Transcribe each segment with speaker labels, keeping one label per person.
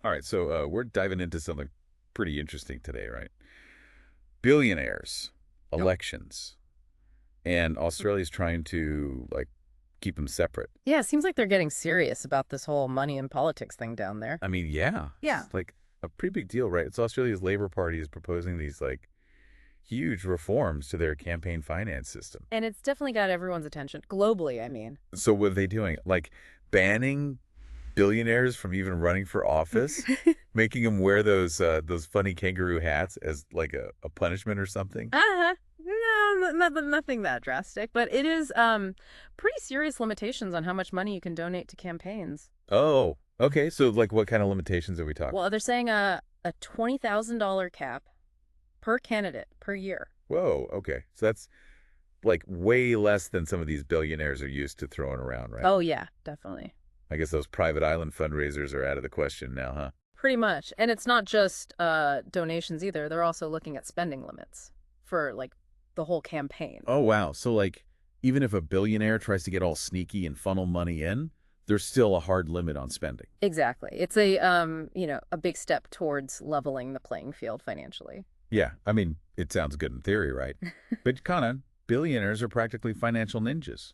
Speaker 1: All right, so we're diving into something pretty interesting today, right? Billionaires,
Speaker 2: Yep.
Speaker 1: elections, and Australia's trying to keep them separate.
Speaker 2: Yeah, it seems like they're getting serious about this whole money and politics thing down there.
Speaker 1: I mean, yeah,
Speaker 2: Yeah.
Speaker 1: it's like a pretty big deal, right? It's Australia's Labor Party is proposing these huge reforms to their campaign finance system.
Speaker 2: And it's definitely got everyone's attention, globally, I mean.
Speaker 1: So what are they doing? Like banning billionaires from even running for office, making them wear those funny kangaroo hats as like a punishment or something?
Speaker 2: Uh-huh. No, nothing that drastic, but it is pretty serious limitations on how much money you can donate to campaigns.
Speaker 1: Oh, okay. So like what kind of limitations are we talking?
Speaker 2: Well, they're saying a $20,000 cap per candidate per year.
Speaker 1: Whoa, okay. So that's like way less than some of these billionaires are used to throwing around, right?
Speaker 2: Oh yeah, definitely.
Speaker 1: I guess those private island fundraisers are out of the question now, huh?
Speaker 2: Pretty much. And it's not just donations either. They're also looking at spending limits for like the whole campaign.
Speaker 1: Oh, wow. So like even if a billionaire tries to get all sneaky and funnel money in, there's still a hard limit on spending.
Speaker 2: Exactly. It's a big step towards leveling the playing field financially.
Speaker 1: Yeah, I mean, it sounds good in theory, right? But kind of billionaires are practically financial ninjas.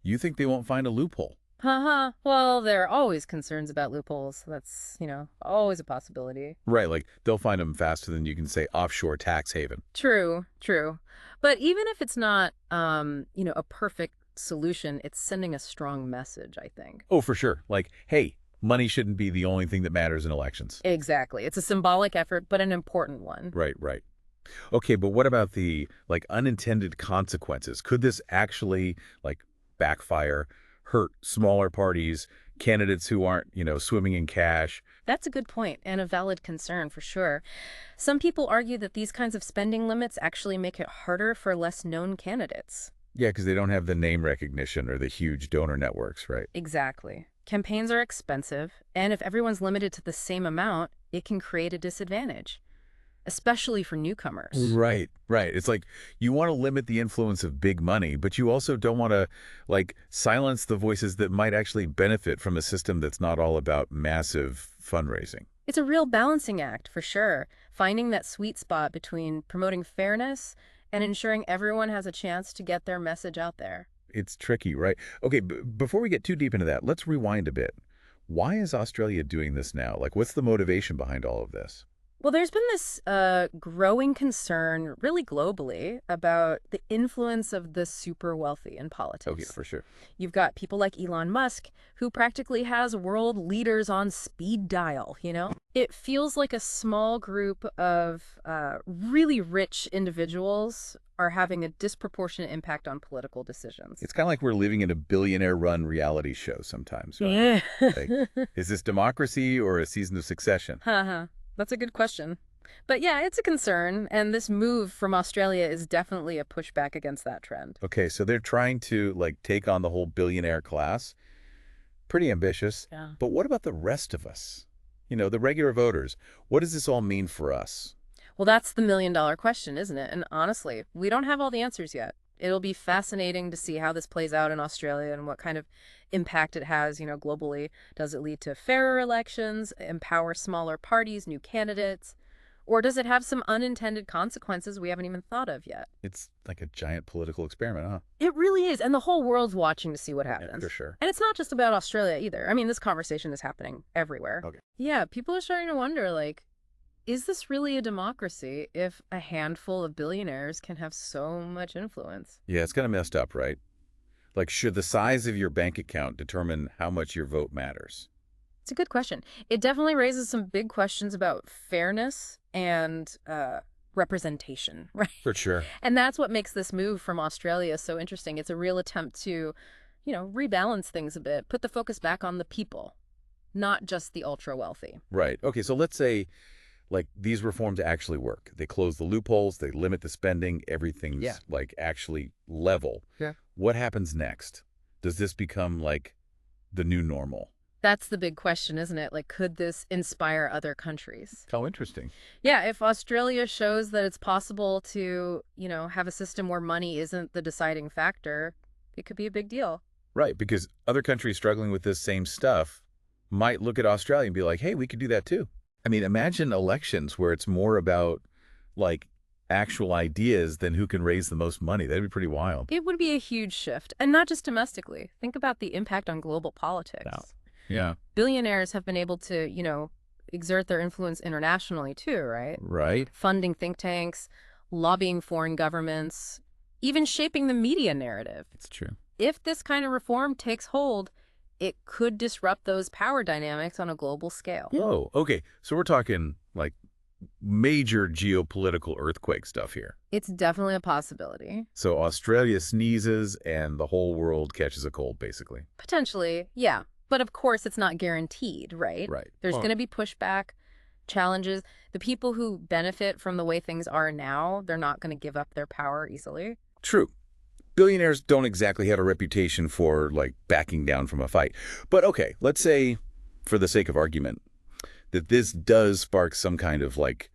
Speaker 1: You think they won't find a loophole?
Speaker 2: Haha. Well, there are always concerns about loopholes. That's, always a possibility.
Speaker 1: Right, like they'll find them faster than you can say offshore tax haven.
Speaker 2: True, true. But even if it's not, a perfect solution, it's sending a strong message, I think.
Speaker 1: Oh, for sure. Like, hey, money shouldn't be the only thing that matters in elections.
Speaker 2: Exactly. It's a symbolic effort, but an important one.
Speaker 1: Right, right. Okay, but what about the unintended consequences? Could this actually backfire, hurt smaller parties, candidates who aren't, swimming in cash?
Speaker 2: That's a good point and a valid concern for sure. Some people argue that these kinds of spending limits actually make it harder for less known candidates.
Speaker 1: Yeah, because they don't have the name recognition or the huge donor networks, right?
Speaker 2: Exactly. Campaigns are expensive, and if everyone's limited to the same amount, it can create a disadvantage, especially for newcomers.
Speaker 1: Right, right. It's like you want to limit the influence of big money, but you also don't want to silence the voices that might actually benefit from a system that's not all about massive fundraising.
Speaker 2: It's a real balancing act, for sure, finding that sweet spot between promoting fairness and ensuring everyone has a chance to get their message out there.
Speaker 1: It's tricky, right? Okay, before we get too deep into that, let's rewind a bit. Why is Australia doing this now? Like, what's the motivation behind all of this?
Speaker 2: Well, there's been this growing concern, really globally, about the influence of the super wealthy in
Speaker 1: Oh, yeah,
Speaker 2: politics.
Speaker 1: for sure.
Speaker 2: You've got people like Elon Musk, who practically has world leaders on speed dial. It feels like a small group of really rich individuals are having a disproportionate impact on political decisions.
Speaker 1: It's kind of like we're living in a billionaire-run reality show sometimes, right?
Speaker 2: Yeah.
Speaker 1: Like, is this democracy or a season of succession?
Speaker 2: Haha. That's a good question. But yeah, it's a concern, and this move from Australia is definitely a pushback against that trend.
Speaker 1: Okay, so they're trying to take on the whole billionaire class. Pretty ambitious.
Speaker 2: Yeah.
Speaker 1: But what about the rest of us? The regular voters. What does this all mean for us?
Speaker 2: Well, that's the million-dollar question, isn't it? And honestly, we don't have all the answers yet. It'll be fascinating to see how this plays out in Australia and what kind of impact it has, globally. Does it lead to fairer elections, empower smaller parties, new candidates? Or does it have some unintended consequences we haven't even thought of yet?
Speaker 1: It's like a giant political experiment, huh?
Speaker 2: It really is. And the whole world's watching to see what
Speaker 1: Yeah, for
Speaker 2: happens.
Speaker 1: sure.
Speaker 2: And it's not just about Australia either. I mean, this conversation is happening everywhere.
Speaker 1: Okay.
Speaker 2: Yeah, people are starting to wonder, is this really a democracy if a handful of billionaires can have so much influence?
Speaker 1: Yeah, it's kind of messed up, right? Like, should the size of your bank account determine how much your vote matters?
Speaker 2: It's a good question. It definitely raises some big questions about fairness and representation, right?
Speaker 1: For sure.
Speaker 2: And that's what makes this move from Australia so interesting. It's a real attempt to, rebalance things a bit, put the focus back on the people, not just the ultra wealthy.
Speaker 1: Right. Okay, so let's say these reforms actually work. They close the loopholes, they limit the spending, everything's
Speaker 2: Yeah.
Speaker 1: actually level.
Speaker 2: Yeah.
Speaker 1: What happens next? Does this become the new normal?
Speaker 2: That's the big question, isn't it? Could this inspire other countries?
Speaker 1: How interesting.
Speaker 2: Yeah, if Australia shows that it's possible to, have a system where money isn't the deciding factor, it could be a big deal.
Speaker 1: Right, because other countries struggling with this same stuff might look at Australia and be like, hey, we could do that too. I mean, imagine elections where it's more about like actual ideas than who can raise the most money. That'd be pretty wild.
Speaker 2: It would be a huge shift, and not just domestically. Think about the impact on global
Speaker 1: Yeah.
Speaker 2: politics.
Speaker 1: Yeah.
Speaker 2: Billionaires have been able to, exert their influence internationally too, right?
Speaker 1: Right.
Speaker 2: Funding think tanks, lobbying foreign governments, even shaping the media narrative.
Speaker 1: It's true.
Speaker 2: If this kind of reform takes hold, it could disrupt those power dynamics on a global scale.
Speaker 1: Whoa. Okay. So we're talking like major geopolitical earthquake stuff here.
Speaker 2: It's definitely a possibility.
Speaker 1: So Australia sneezes and the whole world catches a cold, basically.
Speaker 2: Potentially, yeah. But of course, it's not guaranteed, right?
Speaker 1: Right.
Speaker 2: There's going to be pushback, challenges. The people who benefit from the way things are now, they're not going to give up their power easily.
Speaker 1: True. Billionaires don't exactly have a reputation for, like, backing down from a fight. But okay, let's say, for the sake of argument, that this does spark some kind of, like,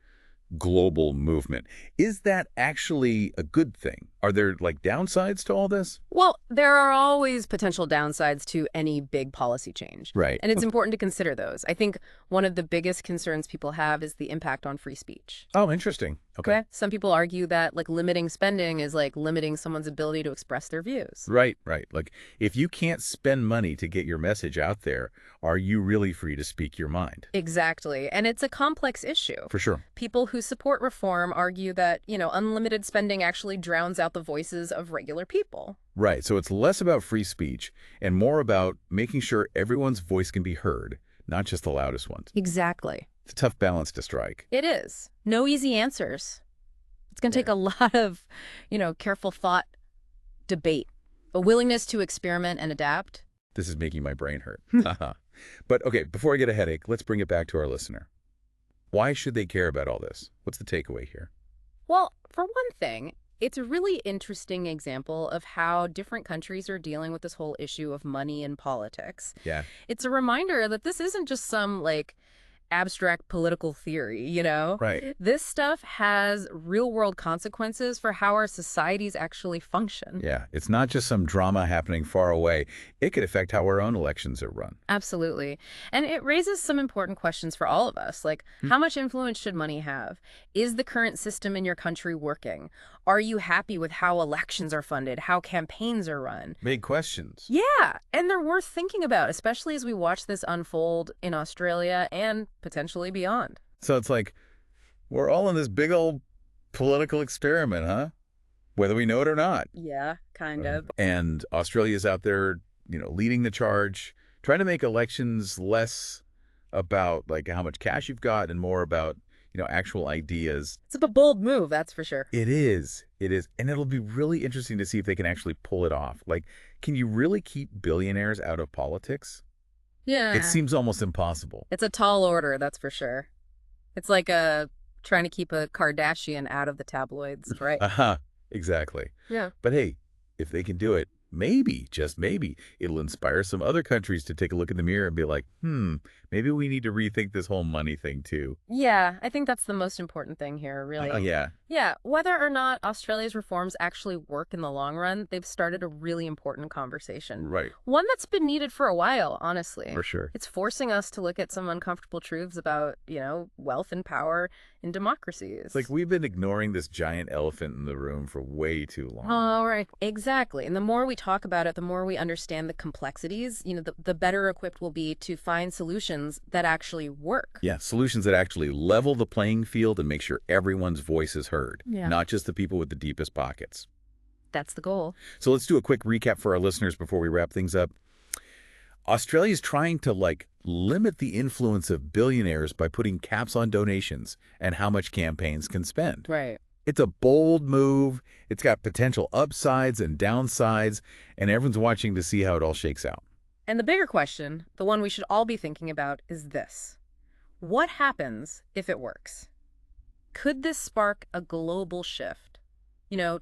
Speaker 1: global movement. Is that actually a good thing? Are there, like, downsides to all this?
Speaker 2: Well, there are always potential downsides to any big policy change.
Speaker 1: Right.
Speaker 2: And it's important to consider those. I think one of the biggest concerns people have is the impact on free speech.
Speaker 1: Oh, interesting. Okay.
Speaker 2: Some people argue that, like, limiting spending is like limiting someone's ability to express their views.
Speaker 1: Right, right. Like, if you can't spend money to get your message out there, are you really free to speak your mind?
Speaker 2: Exactly. And it's a complex issue.
Speaker 1: For sure.
Speaker 2: People who support reform argue that, unlimited spending actually drowns out the voices of regular people.
Speaker 1: Right. So it's less about free speech and more about making sure everyone's voice can be heard, not just the loudest ones.
Speaker 2: Exactly.
Speaker 1: It's a tough balance to strike.
Speaker 2: It is. No easy answers. It's going to take a lot of, careful thought, debate, a willingness to experiment and adapt.
Speaker 1: This is making my brain hurt. But okay, before I get a headache, let's bring it back to our listener. Why should they care about all this? What's the takeaway here?
Speaker 2: Well, for one thing, it's a really interesting example of how different countries are dealing with this whole issue of money and politics.
Speaker 1: Yeah.
Speaker 2: It's a reminder that this isn't just some, abstract political theory,
Speaker 1: Right.
Speaker 2: This stuff has real-world consequences for how our societies actually function.
Speaker 1: Yeah. It's not just some drama happening far away. It could affect how our own elections are run.
Speaker 2: Absolutely. And it raises some important questions for all of us, like how much influence should money have? Is the current system in your country working? Are you happy with how elections are funded, how campaigns are run?
Speaker 1: Big questions.
Speaker 2: Yeah, and they're worth thinking about, especially as we watch this unfold in Australia and potentially beyond.
Speaker 1: So it's like, we're all in this big old political experiment, huh? Whether we know it or not.
Speaker 2: Yeah, kind of.
Speaker 1: And Australia's out there, leading the charge, trying to make elections less about like how much cash you've got and more about, actual ideas.
Speaker 2: It's a bold move, that's for sure.
Speaker 1: It is. It is. And it'll be really interesting to see if they can actually pull it off. Like, can you really keep billionaires out of politics?
Speaker 2: Yeah.
Speaker 1: It seems almost impossible.
Speaker 2: It's a tall order, that's for sure. It's like trying to keep a Kardashian out of the tabloids, right?
Speaker 1: Exactly.
Speaker 2: Yeah.
Speaker 1: But hey, if they can do it, maybe, just maybe, it'll inspire some other countries to take a look in the mirror and be like, maybe we need to rethink this whole money thing too.
Speaker 2: Yeah, I think that's the most important thing here, really.
Speaker 1: Yeah.
Speaker 2: Yeah, whether or not Australia's reforms actually work in the long run, they've started a really important conversation.
Speaker 1: Right.
Speaker 2: One that's been needed for a while, honestly.
Speaker 1: For sure.
Speaker 2: It's forcing us to look at some uncomfortable truths about, wealth and power in democracies.
Speaker 1: It's like we've been ignoring this giant elephant in the room for way too long.
Speaker 2: Oh, right. Exactly. And the more we talk about it, the more we understand the complexities, the better equipped we'll be to find solutions that actually work.
Speaker 1: Yeah, solutions that actually level the playing field and make sure everyone's voice is heard, not just the people with the deepest pockets.
Speaker 2: That's the goal.
Speaker 1: So let's do a quick recap for our listeners before we wrap things up. Australia's trying to, limit the influence of billionaires by putting caps on donations and how much campaigns can spend.
Speaker 2: Right.
Speaker 1: It's a bold move. It's got potential upsides and downsides, and everyone's watching to see how it all shakes out.
Speaker 2: And the bigger question, the one we should all be thinking about, is this. What happens if it works? Could this spark a global shift,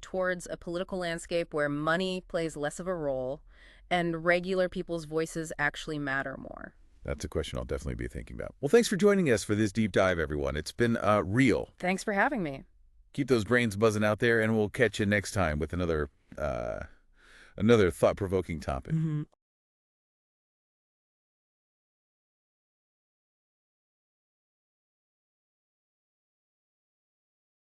Speaker 2: towards a political landscape where money plays less of a role and regular people's voices actually matter more?
Speaker 1: That's a question I'll definitely be thinking about. Well, thanks for joining us for this deep dive, everyone. It's been real.
Speaker 2: Thanks for having me.
Speaker 1: Keep those brains buzzing out there, and we'll catch you next time with another thought-provoking topic.